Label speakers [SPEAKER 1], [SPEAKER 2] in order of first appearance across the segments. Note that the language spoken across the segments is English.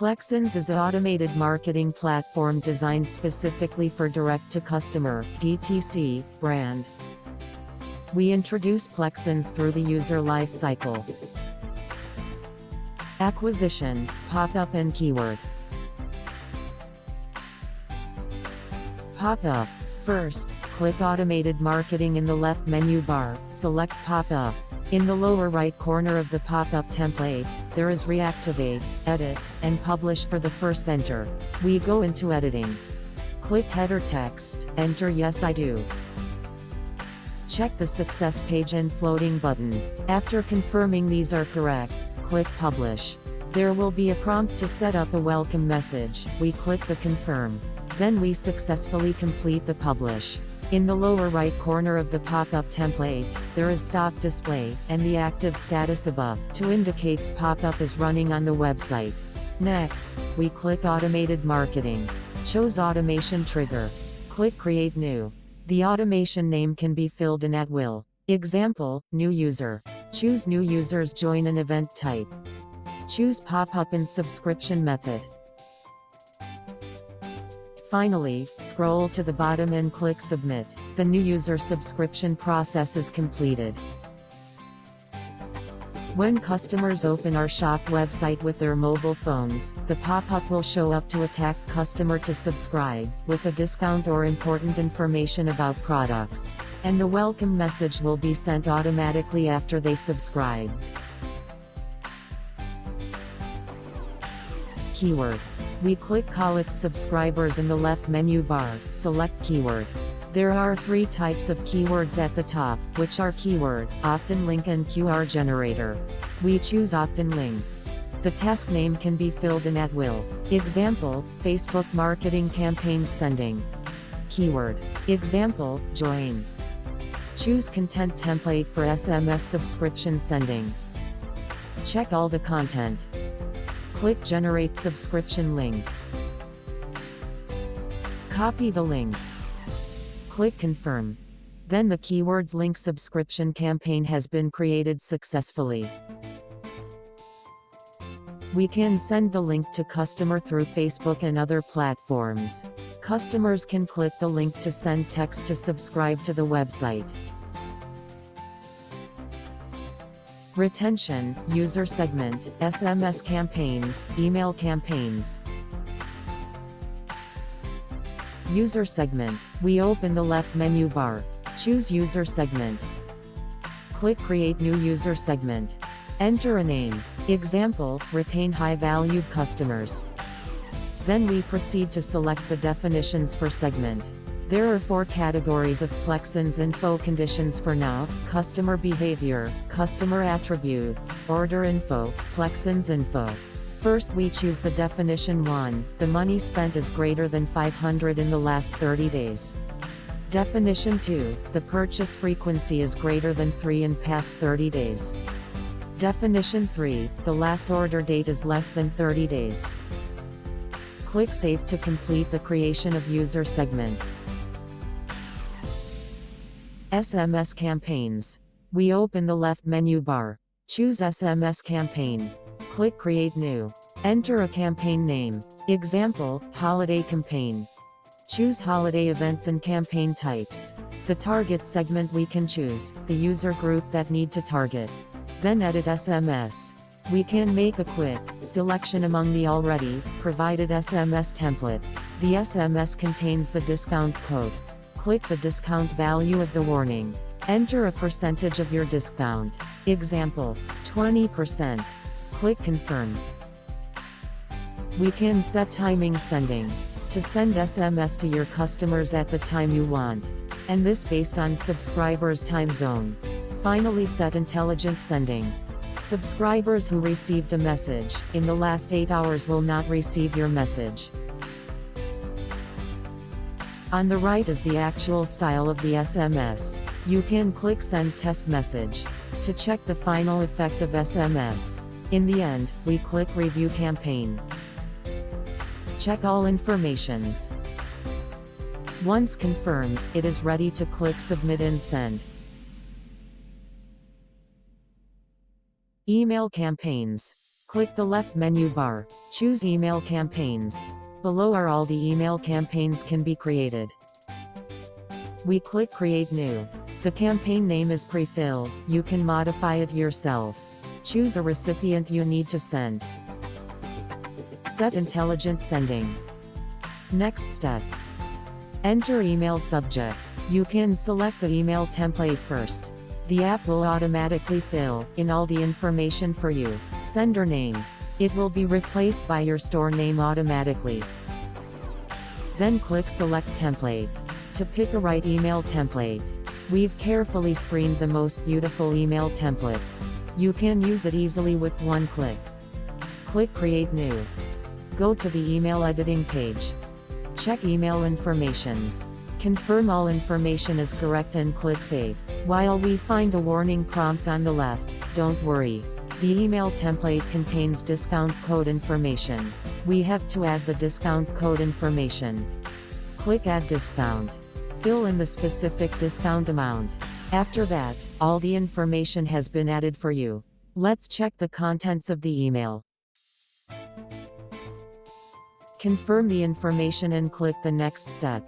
[SPEAKER 1] Plexins is an automated marketing platform designed specifically for direct-to-customer (DTC) brand. We introduce Plexins through the user life cycle. Acquisition, pop-up and keyword. Pop-up. First, click Automated Marketing in the left menu bar, select Pop-up. In the lower right corner of the pop-up template, there is Reactivate, Edit, and Publish for the first enter. We go into editing. Click Header Text, enter Yes I do. Check the Success Page and Floating button. After confirming these are correct, click Publish. There will be a prompt to set up a welcome message. We click the Confirm. Then we successfully complete the Publish. In the lower right corner of the pop-up template, there is Stop Display, and the active status above, to indicates pop-up is running on the website. Next, we click Automated Marketing. Choose Automation Trigger. Click Create New. The automation name can be filled in at will. Example, New User. Choose New Users Join an event type. Choose Pop-up and Subscription method. Finally, scroll to the bottom and click Submit. The new user subscription process is completed. When customers open our shop website with their mobile phones, the pop-up will show up to ask customer to subscribe, with a discount or important information about products. And the welcome message will be sent automatically after they subscribe. Keyword. We click Collect Subscribers in the left menu bar, select Keyword. There are 3 types of keywords at the top, which are Keyword, Opt-in Link and QR Generator. We choose Opt-in Link. The task name can be filled in at will. Example, Facebook Marketing Campaigns Sending. Keyword. Example, Join. Choose Content Template for SMS Subscription Sending. Check all the content. Click Generate Subscription Link. Copy the link. Click Confirm. Then the keywords link subscription campaign has been created successfully. We can send the link to customer through Facebook and other platforms. Customers can click the link to send text to subscribe to the website. Retention, user segment, SMS campaigns, email campaigns. User segment. We open the left menu bar. Choose user segment. Click Create New User Segment. Enter a name. Example, Retain high-valued customers. Then we proceed to select the definitions for segment. There are 4 categories of Plexins info conditions for now: customer behavior, customer attributes, order info, Plexins info. First we choose the definition 1, the money spent is greater than 500 in the last 30 days. Definition 2, the purchase frequency is greater than 3 in past 30 days. Definition 3, the last order date is less than 30 days. Click Save to complete the creation of user segment. SMS campaigns. We open the left menu bar. Choose SMS campaign. Click Create New. Enter a campaign name. Example, Holiday Campaign. Choose holiday events and campaign types. The target segment we can choose, the user group that need to target. Then edit SMS. We can make a quick selection among the already provided SMS templates. The SMS contains the discount code. Click the discount value of the warning. Enter a percentage of your discount. Example, 20%. Click Confirm. We can set timing sending to send SMS to your customers at the time you want, and this based on subscribers' time zone. Finally, set intelligent sending. Subscribers who received a message in the last 8 hours will not receive your message. On the right is the actual style of the SMS. You can click Send Test Message to check the final effect of SMS. In the end, we click Review Campaign. Check all informations. Once confirmed, it is ready to click Submit and Send. Email campaigns. Click the left menu bar. Choose Email Campaigns. Below are all the email campaigns can be created. We click Create New. The campaign name is pre-filled, you can modify it yourself. Choose a recipient you need to send. Set Intelligent Sending. Next step. Enter email subject. You can select the email template first. The app will automatically fill in all the information for you. Sender name. It will be replaced by your store name automatically. Then click Select Template. To pick a right email template. We've carefully screened the most beautiful email templates. You can use it easily with one click. Click Create New. Go to the email editing page. Check email informations. Confirm all information is correct and click Save. While we find a warning prompt on the left, don't worry. The email template contains discount code information. We have to add the discount code information. Click Add Discount. Fill in the specific discount amount. After that, all the information has been added for you. Let's check the contents of the email. Confirm the information and click the next step.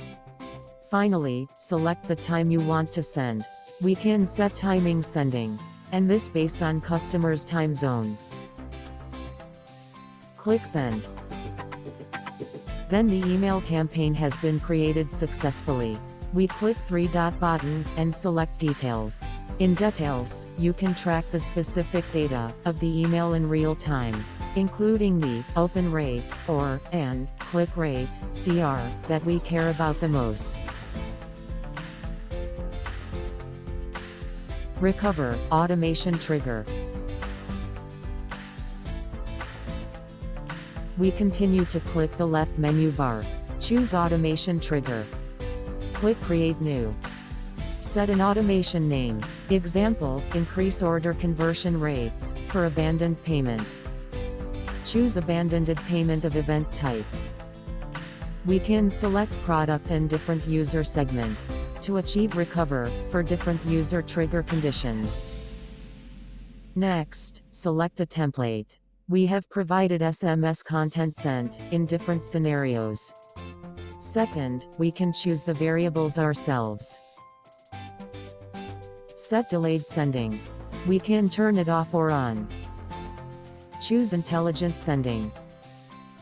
[SPEAKER 1] Finally, select the time you want to send. We can set timing sending, and this based on customer's time zone. Click Send. Then the email campaign has been created successfully. We click three-dot button and select Details. In Details, you can track the specific data of the email in real time, including the open rate or and click rate (CR) that we care about the most. Recover automation trigger. We continue to click the left menu bar. Choose Automation Trigger. Click Create New. Set an automation name. Example, increase order conversion rates for abandoned payment. Choose abandoned payment of event type. We can select product and different user segment to achieve recover for different user trigger conditions. Next, select a template. We have provided SMS content sent in different scenarios. Second, we can choose the variables ourselves. Set delayed sending. We can turn it off or on. Choose intelligent sending.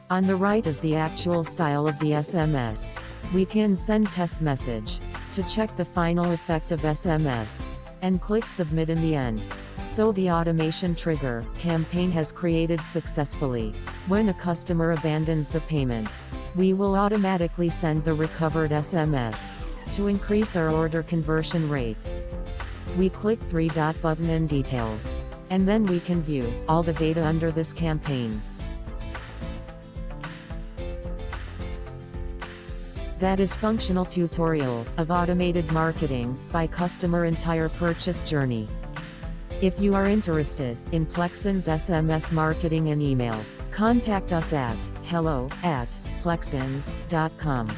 [SPEAKER 1] On the right is the actual style of the SMS. We can send test message to check the final effect of SMS, and click Submit in the end. So the automation trigger campaign has created successfully. When a customer abandons the payment, we will automatically send the recovered SMS to increase our order conversion rate. We click three-dot button in Details, and then we can view all the data under this campaign. That is functional tutorial of automated marketing by customer entire purchase journey. If you are interested in Plexins SMS marketing and email, contact us at hello@plexins.com.